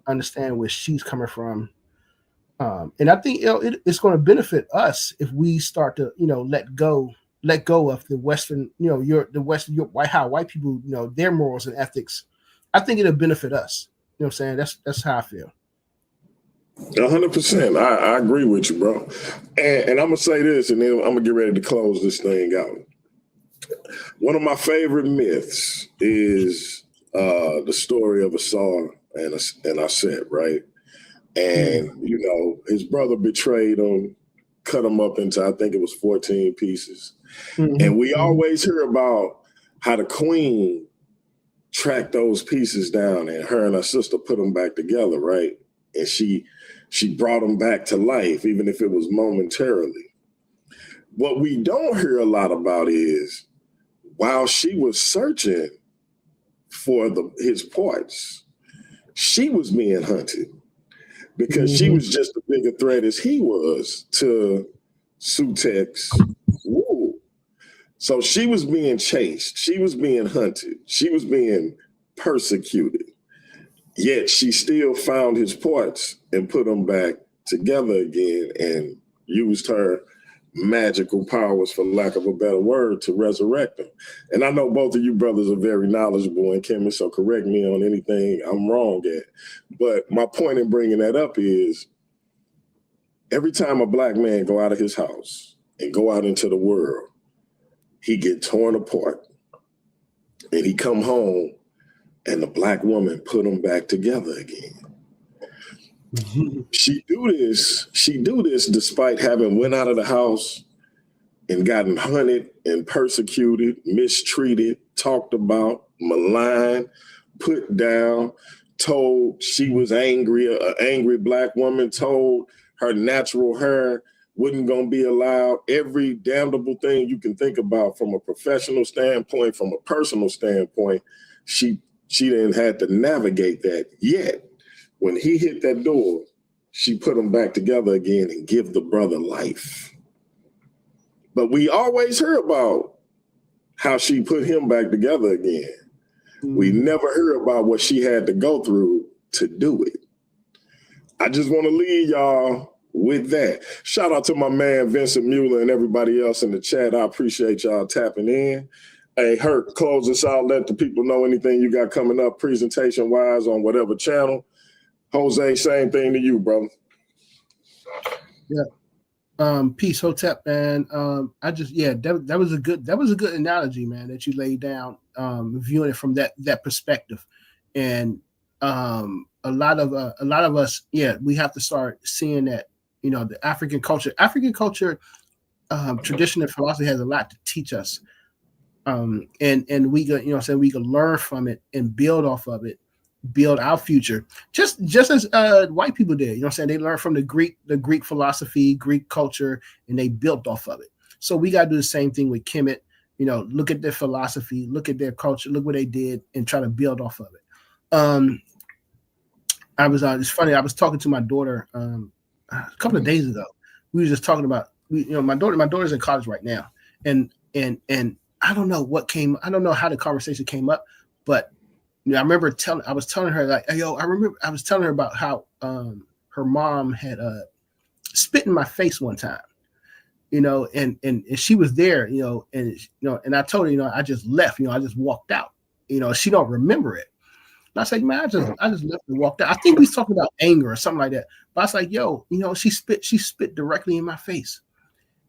understand where she's coming from. And I think it's going to benefit us if we start to, let go of the Western, how white people, their morals and ethics. I think it'll benefit us. You know what I'm saying? That's how I feel. 100%. I agree with you, bro. And I'm gonna say this, and then I'm gonna get ready to close this thing out. One of my favorite myths is the story of Asar and Aset, right? And his brother betrayed him, cut him up into, I think it was 14 pieces. Mm-hmm. And we always hear about how the queen tracked those pieces down, and her and her sister put them back together, right? And she brought them back to life, even if it was momentarily. What we don't hear a lot about is while she was searching for his parts, she was being hunted because she was just a bigger threat as he was to Sutek's rule. So she was being chased. She was being hunted. She was being persecuted. Yet she still found his parts and put them back together again and used her magical powers, for lack of a better word, to resurrect them. And I know both of you brothers are very knowledgeable and chemists, so correct me on anything I'm wrong at. But my point in bringing that up is every time a black man go out of his house and go out into the world, he get torn apart and he come home and the black woman put him back together again. Mm-hmm. She do this despite having went out of the house and gotten hunted and persecuted, mistreated, talked about, maligned, put down, told she was angry. An angry black woman told her natural hair wasn't going to be allowed. Every damnable thing you can think about from a professional standpoint, from a personal standpoint, she didn't have to navigate that. Yet, when he hit that door, she put them back together again and give the brother life. But we always hear about how she put him back together again. We never hear about what she had to go through to do it. I just want to leave y'all with that. Shout out to my man, Vincent Mueller, and everybody else in the chat. I appreciate y'all tapping in. Hey, Herc, close us out. Let the people know anything you got coming up presentation-wise on whatever channel. Jose, same thing to you, brother. Yeah. Peace, Hotep, man. I just that was a good analogy, man, that you laid down, viewing it from that perspective. And a lot of us, we have to start seeing that, the African culture, tradition and philosophy has a lot to teach us. And we can, we can learn from it and build off of it, build our future, just as white people did. They learned from the Greek philosophy, Greek culture, and they built off of it. So we got to do the same thing with Kemet. Look at their philosophy, look at their culture, look what they did, and try to build off of it. It's funny. I was talking to my daughter a couple of days ago. We were just talking about, my daughter's in college right now, and I don't know I don't know how the conversation came up, but I remember I was telling her, like, hey, I was telling her about how her mom had spit in my face one time, and she was there, and I told her, I just left, I just walked out, she don't remember it. And I was like, man, I just left and walked out. I think we was talking about anger or something like that. But I was like, she spit directly in my face.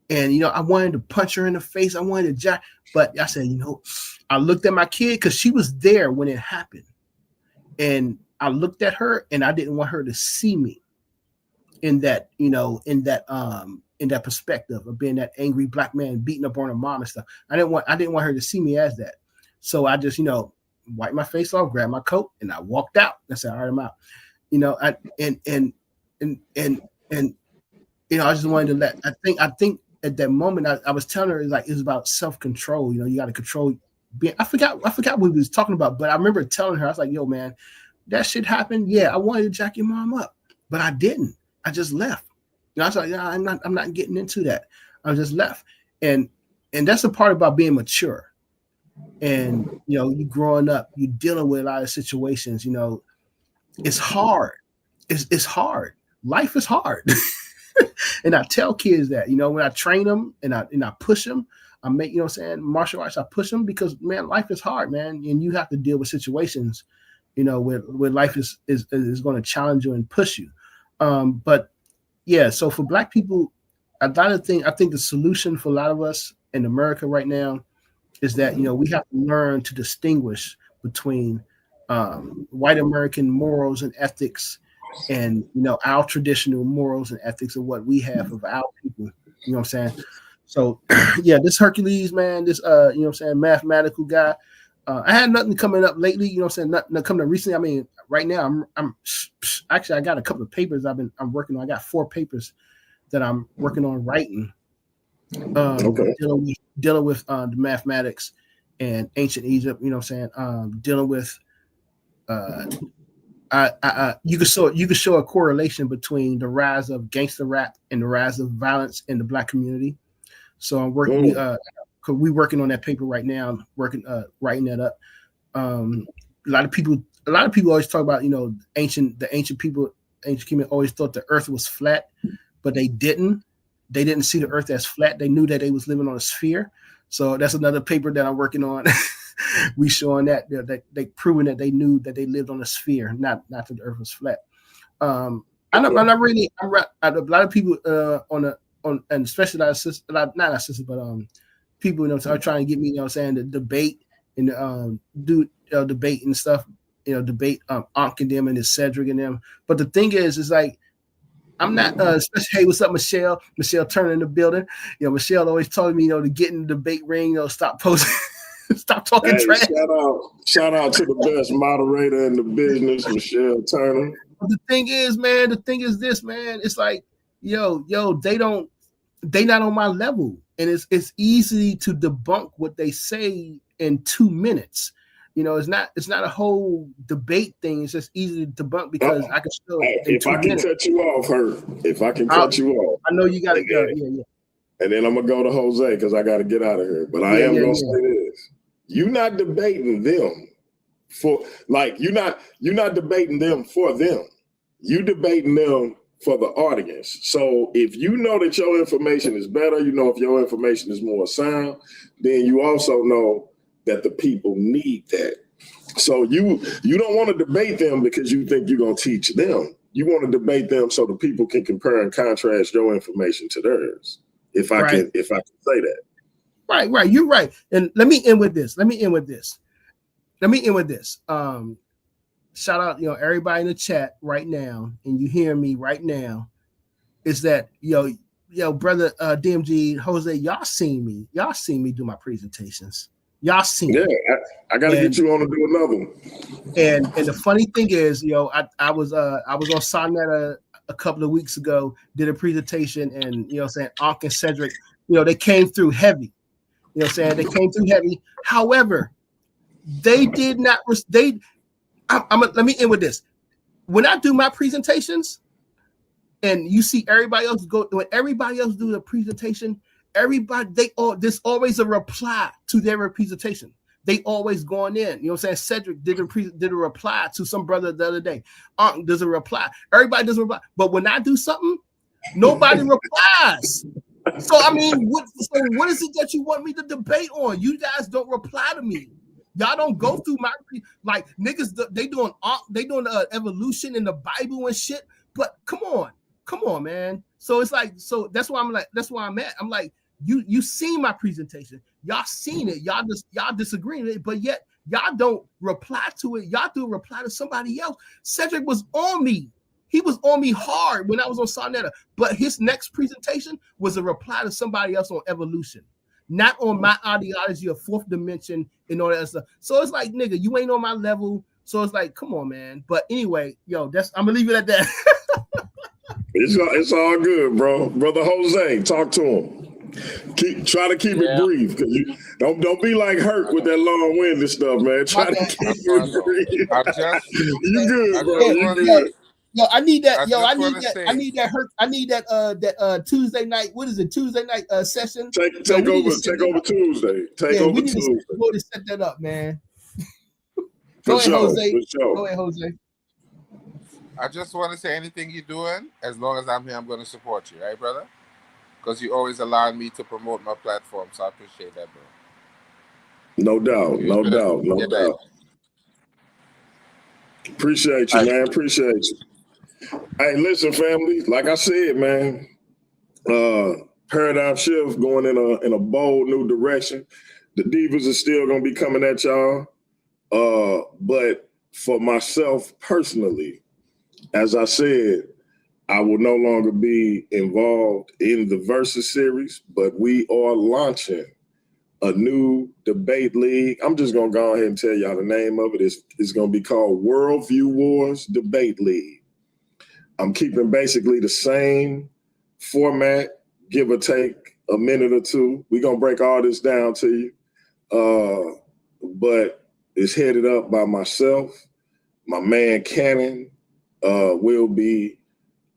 And, I wanted to punch her in the face. I wanted to jack. But I said, I looked at my kid because she was there when it happened. And I looked at her and I didn't want her to see me in that, in that perspective of being that angry black man beating up on her mom and stuff. I didn't want her to see me as that. So I just, wiped my face off, grabbed my coat, and I walked out. I said, all right, I'm out. I just wanted to I think at that moment I was telling her, it was about self-control. You got to control. I forgot what we was talking about, but I remember telling her, I was like, yo, man, that shit happened. Yeah, I wanted to jack your mom up, but I didn't. I just left. I was like, I'm not getting into that. I just left. And that's the part about being mature. And you growing up, you dealing with a lot of situations. It's hard. It's hard. Life is hard. And I tell kids that, when I train them and I push them, I make, martial arts, I push them because, man, life is hard, man. And you have to deal with situations, where life is going to challenge you and push you. But yeah, so for Black people, I think the solution for a lot of us in America right now is that, we have to learn to distinguish between white American morals and ethics and, our traditional morals and ethics of what we have of our people. You know what I'm saying? So, yeah, this Hercules, man, this, mathematical guy, I had nothing coming up lately, nothing coming up recently. I mean, right now, I'm actually, I got a couple of papers I'm working on. I got 4 papers that I'm working on writing. Dealing with the mathematics and ancient Egypt, dealing with you could show a correlation between the rise of gangster rap and the rise of violence in the Black community. So I'm working we're working on that paper right now, writing that up. A lot of people always talk about, the ancient people always thought the earth was flat, but they didn't see the earth as flat. They knew that they was living on a sphere. So that's another paper that I'm working on. We showing that they proving that they knew that they lived on a sphere, not that the earth was flat. A lot of people and especially people, are trying to get me, to debate and debate and stuff, debate Ankh and them and Cedric and them. But the thing is like, I'm not, especially, hey, what's up, Michelle? Michelle Turner in the building. Michelle always told me, to get in the debate ring, stop posting, stop talking trash. Shout out to the best moderator in the business, Michelle Turner. But the thing is this, man. It's like, they not on my level. And it's easy to debunk what they say in 2 minutes. It's not a whole debate thing. It's just easy to debunk because I can still. If I can cut you off, you off. I know you got to go. Yeah. And then I'm gonna go to Jose because I got to get out of here. But I am gonna say this: you're not debating them you're not debating them for them. You debating them for the audience. So if you know that your information is better, if your information is more sound, then you also know that the people need that. So you don't want to debate them because you think you're gonna teach them. You want to debate them so the people can compare and contrast your information to theirs. If I can say that. Right. You're right. And let me end with this. Shout out, everybody in the chat right now, and you hear me right now, is that brother DMG, Jose, y'all seen me do my presentations. Y'all seen me. I gotta get you on to do another one. And the funny thing is, I was on Sonetta a couple of weeks ago, did a presentation, and Ankh and Cedric, they came through heavy. They came through heavy. However, they did not. Let me end with this. When I do my presentations, and you see everybody else when everybody else do the presentation, there's always a reply to their presentation. They always going in. Cedric did a reply to some brother the other day. Ankh does a reply. Everybody does a reply. But when I do something, nobody replies. So what is it that you want me to debate on? You guys don't reply to me. Y'all don't go through my niggas. They doing evolution in the Bible and shit. But come on, man. So it's that's why I'm at. I'm like, you seen my presentation. Y'all seen it. Y'all disagreeing with it, but yet y'all don't reply to it. Y'all do reply to somebody else. Cedric was on me. He was on me hard when I was on Sonetta, but his next presentation was a reply to somebody else on evolution, not on my ideology of fourth dimension and all that stuff. So it's like, nigga, you ain't on my level. So it's like, come on, man. But anyway, I'm gonna leave it at that. It's all good, bro. Brother Jose, talk to him. Try to keep it brief, because you don't be like Hurt with that long-winded stuff, man. Try to keep it brief. You good, bro? You good. I need that. I need that Tuesday night. What is it? Tuesday night session. Take over Tuesday. We need to set that up, man. Go ahead, Jose. I just want to say, anything you're doing, as long as I'm here, I'm going to support you, right, brother? Because you always allowed me to promote my platform, so I appreciate that, bro. No doubt. Appreciate you, man. Appreciate you. Hey, listen, family. Like I said, man, paradigm shift going in a bold new direction. The divas are still gonna be coming at y'all. But for myself personally, as I said, I will no longer be involved in the Versus series, but we are launching a new debate league. I'm just gonna go ahead and tell y'all the name of it. It's gonna be called Worldview Wars Debate League. I'm keeping basically the same format, give or take a minute or two. We're gonna break all this down to you. But it's headed up by myself. My man Cannon will be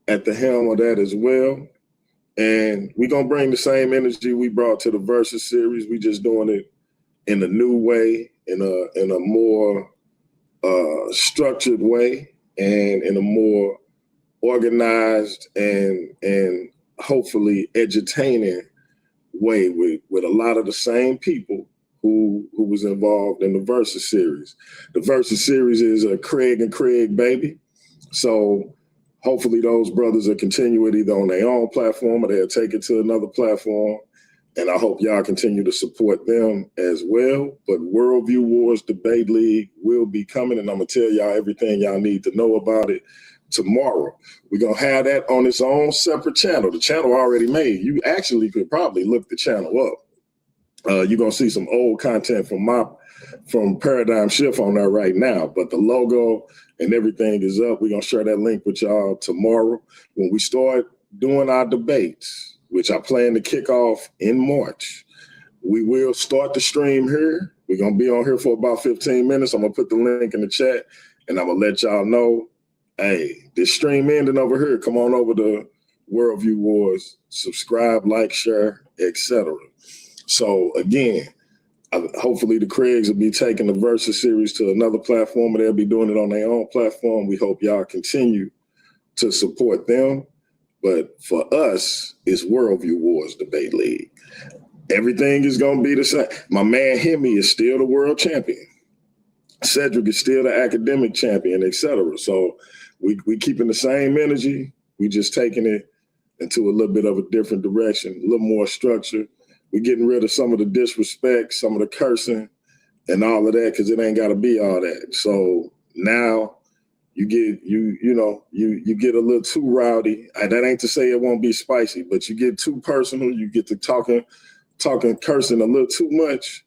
at the helm of that as well. And we're gonna bring the same energy we brought to the Versus series. We just doing it in a new way, in a more structured way, and in a more organized and hopefully edutaining way with a lot of the same people who was involved in the Versus series. The Versus series is a Craig and Craig baby. So hopefully those brothers will continue it either on their own platform or they'll take it to another platform. And I hope y'all continue to support them as well. But Worldview Wars Debate League will be coming, and I'm gonna tell y'all everything y'all need to know about it tomorrow. We're gonna have that on its own separate channel. The channel already made. You actually could probably look the channel up. You're gonna see some old content from Paradigm Shift on there right now, but the logo and everything is up. We're gonna share that link with y'all tomorrow when we start doing our debates, which I plan to kick off in March. We will start the stream here. We're gonna be on here for about 15 minutes. I'm gonna put the link in the chat, and I'm gonna let y'all know, hey, this stream ending over here. Come on over to Worldview Wars, subscribe, like, share, etc. So again, hopefully the Craigs will be taking the Versus series to another platform, or they'll be doing it on their own platform. We hope y'all continue to support them. But for us, it's Worldview Wars Debate League. Everything is going to be the same. My man Hemi is still the world champion. Cedric is still the academic champion, etc. So we keeping the same energy. We just taking it into a little bit of a different direction, a little more structure. We're getting rid of some of the disrespect, some of the cursing, and all of that, because it ain't got to be all that. So now you get you get a little too rowdy. That ain't to say it won't be spicy, but you get too personal. You get to talking cursing a little too much.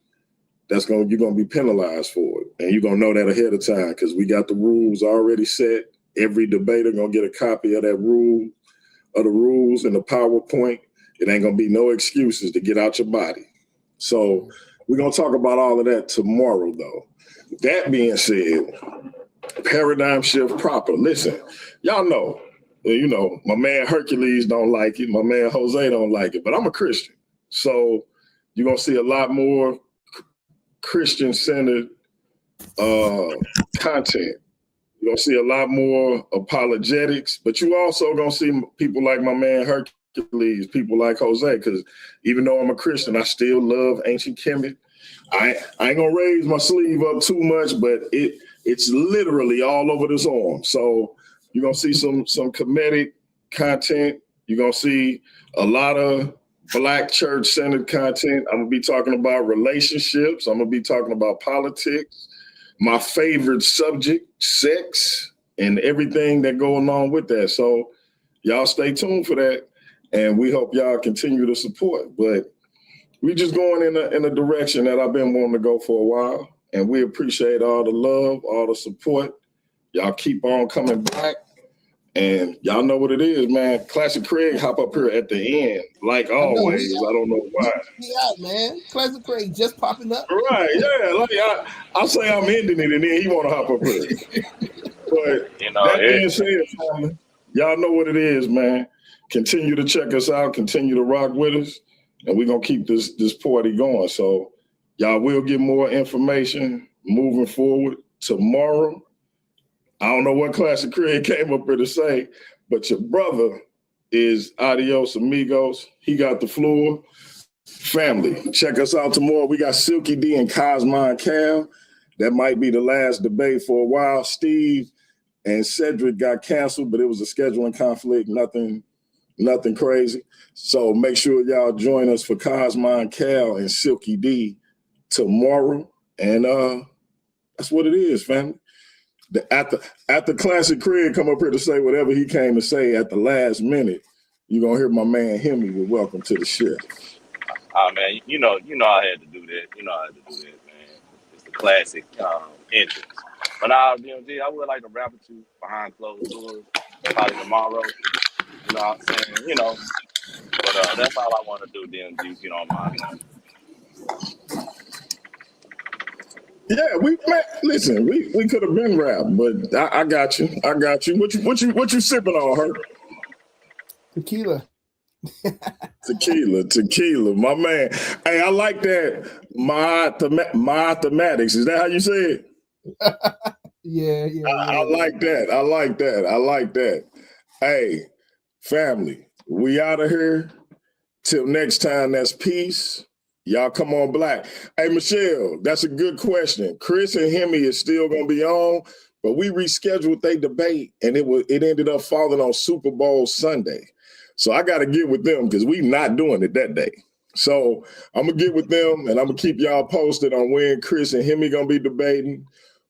You're gonna be penalized for it, and you're gonna know that ahead of time because we got the rules already set. Every debater gonna get a copy of the rules and the PowerPoint. It ain't gonna be no excuses to get out your body. So we're gonna talk about all of that tomorrow, though. That being said, paradigm shift proper. Listen, y'all know, my man Hercules don't like it. My man Jose don't like it, but I'm a Christian. So you're gonna see a lot more Christian-centered content. You're gonna see a lot more apologetics, but you also gonna see people like my man Hercules, people like Jose, because even though I'm a Christian, I still love ancient Kemet. I ain't gonna raise my sleeve up too much, but it's literally all over this arm. So you're gonna see some comedic content. You're gonna see a lot of Black church-centered content. I'm gonna be talking about relationships. I'm gonna be talking about politics. My favorite subject, sex, and everything that go along with that. So y'all stay tuned for that, and we hope y'all continue to support. But we just going in a direction that I've been wanting to go for a while, and we appreciate all the love, all the support. Y'all keep on coming back, and y'all know what it is, man. Classic Craig hop up here at the end, like always. I don't know why. Yeah, man. Classic Craig just popping up. Right, yeah. Like I say I'm ending it, and then he want to hop up here. But that being said, family, y'all know what it is, man. Continue to check us out. Continue to rock with us, and we're gonna keep this party going. So y'all will get more information moving forward tomorrow. I don't know what Classic Craig came up here to say, but your brother is adios amigos. He got the floor. Family, check us out tomorrow. We got Silky D and Cosmo and Cal. That might be the last debate for a while. Steve and Cedric got canceled, but it was a scheduling conflict, nothing crazy. So make sure y'all join us for Cosmo and Cal and Silky D tomorrow. And that's what it is, family. At the Classic Craig come up here to say whatever he came to say at the last minute, you're gonna hear my man Hemi with welcome to the show. Man, you know I had to do that. You know I had to do that, man. It's the classic entrance. But now, DMG, I would like to rap with you behind closed doors, probably tomorrow. You know what I'm saying? But that's all I want to do, DMG, if you don't mind. Yeah, we could have been rap, but I got you. What you sipping on, Herc? Tequila. Tequila, my man. Hey, I like that. Mathematics. Is that how you say it? Yeah. I like that. Hey, family, we out of here. Till next time, that's peace. Y'all come on Black. Hey, Michelle, that's a good question. Chris and Hemi is still going to be on, but we rescheduled their debate, and it ended up falling on Super Bowl Sunday. So I got to get with them because we not doing it that day. So I'm going to get with them, and I'm going to keep y'all posted on when Chris and Hemi going to be debating,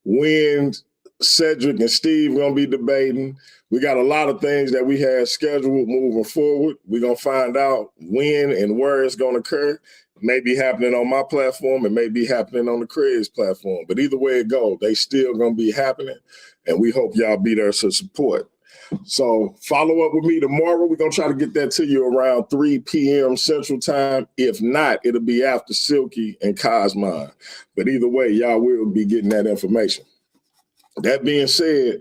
when Cedric and Steve going to be debating. We got a lot of things that we have scheduled moving forward. We're going to find out when and where it's going to occur. It may be happening on my platform. It may be happening on the Craig's platform. But either way it goes, they still going to be happening, and we hope y'all be there to support. So follow up with me tomorrow. We're going to try to get that to you around 3 p.m. Central Time. If not, it'll be after Silky and Cosmo. But either way, y'all will be getting that information. That being said,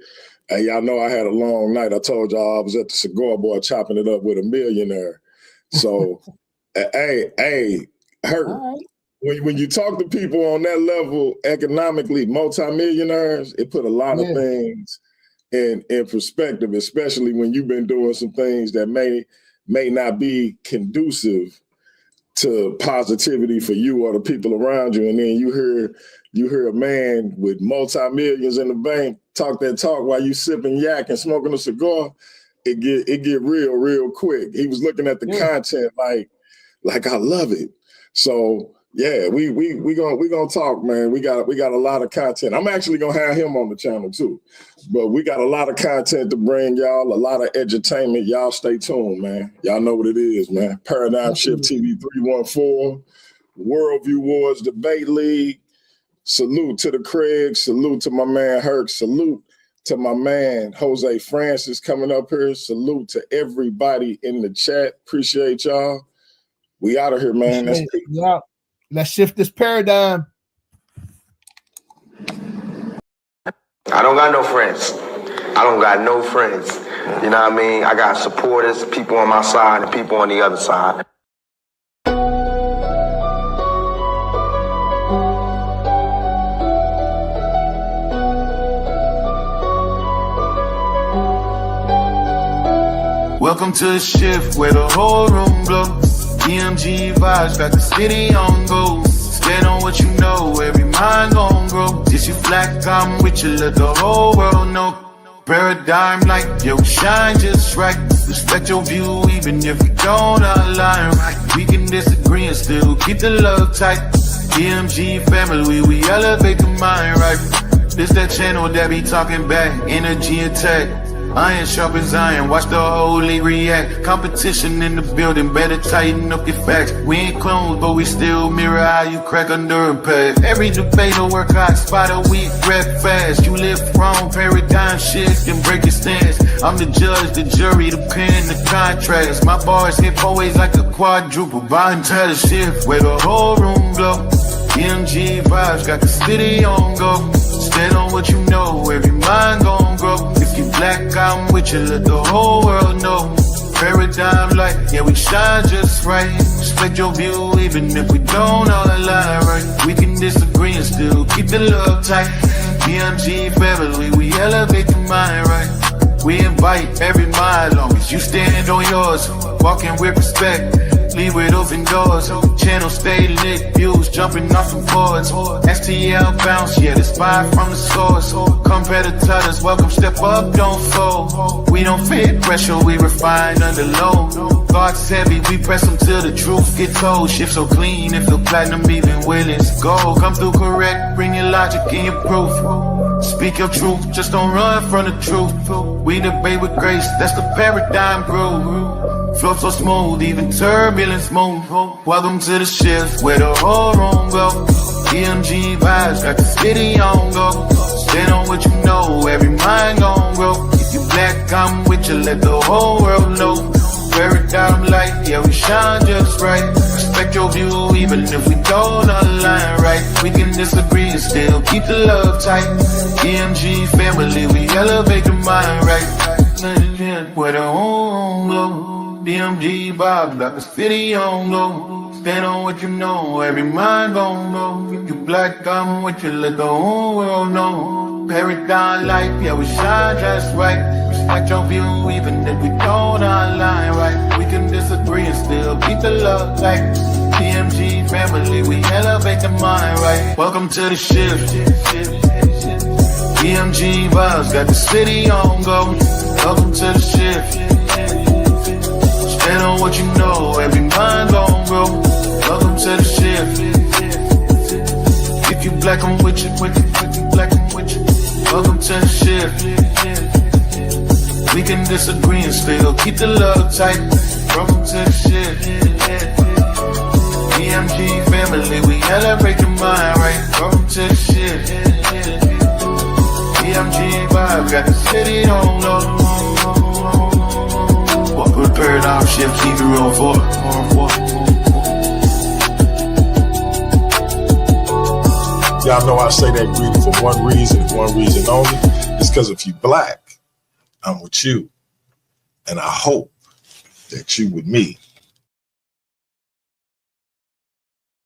y'all know I had a long night. I told y'all I was at the Cigar Boy chopping it up with a millionaire. So, hey, Herc, right. when you talk to people on that level, economically, multimillionaires, it put a lot of things in perspective, especially when you've been doing some things that may not be conducive to positivity for you or the people around you, and then you hear a man with multi-millions in the bank talk that talk while you sipping yak and smoking a cigar, it get real quick. He was looking at the content like I love it. So yeah, we gonna talk, man. We got a lot of content. I'm actually gonna have him on the channel too. But we got a lot of content to bring y'all, a lot of edutainment. Y'all stay tuned, man. Y'all know what it is, man. Paradigm Shift TV 314, Worldview Wars Debate League. Salute to the Craig. Salute to my man Herc. Salute to my man Jose Francis coming up here. Salute to everybody in the chat. Appreciate y'all. We out of here, man. Yeah. Let's shift this paradigm. I don't got no friends. I don't got no friends. You know what I mean? I got supporters, people on my side and people on the other side. Welcome to the shift where the whole room blows. DMG vibes got the city on go. Stand on what you know, every mind gon' grow. This you flat, I'm with you, let the whole world know. Paradigm like, yo, shine just right. Respect your view even if we don't align right. We can disagree and still keep the love tight. DMG family, we elevate the mind right. This that channel that be talking back, energy attack. Iron sharpens iron, watch the whole league react. Competition in the building, better tighten up your facts. We ain't clones, but we still mirror how you crack under impact. Every debate will work hot, spot a week, rap fast. You live wrong, paradigm shift, and break your stance. I'm the judge, the jury, the pen, the contrast. My bars hit always like a quadruple. Buying to the shift, where the whole room blow. DMG vibes got the city on go. Stand on what you know, every mind gon' grow. If you black, I'm with you, let the whole world know. Paradigm light, yeah, we shine just right. Respect your view, even if we don't all align right. We can disagree and still keep the love tight. DMG family, we elevate the mind right. We invite every mind, long as you stand on yours. Walking with respect, leave with open doors. Channel stay lit, views jumping off some boards. STL bounce, yeah, the spy from the source. Competitors, welcome, step up, don't fold. We don't fit pressure, we refine under load. Thoughts heavy, we press them till the truth get told. Shift so clean, if the platinum even will, it's gold. Come through correct, bring your logic and your proof. Speak your truth, just don't run from the truth. We debate with grace, that's the paradigm groove. Flow so smooth, even turbulence move. Welcome to the shift, where the whole room go. DMG vibes got the city on go. Stand on what you know, every mind gon' grow. If you black, I'm with you, let the whole world know. Paradigm light, yeah, we shine just right. Respect your view, even if we don't align right. We can disagree and still keep the love tight. DMG family, we elevate the mind right. Where the whole room go. DMG vibes got the city on go. Stand on what you know, every mind gon' know. If you black, I'm with you, let the whole world know. Paradigm life, yeah, we shine just right. Respect your view, even if we don't align right. We can disagree and still keep the love tight. DMG family, we elevate the mind right. Welcome to the shift. DMG vibes got the city on go. Welcome to the shift. Stand on what you know, every mind gon' grow. Welcome to the shift. If you black, I'm with you, if you black, I'm with you. Welcome to the shift. We can disagree and still keep the love tight. Welcome to the shift. DMG family, we elevate the mind right. Welcome to the shift. DMG vibe, got the city on low. Welcome to Paradigm Shift TV 314. Y'all know I say that greeting for one reason and one reason only. It's because if you black, I'm with you. And I hope that you with me.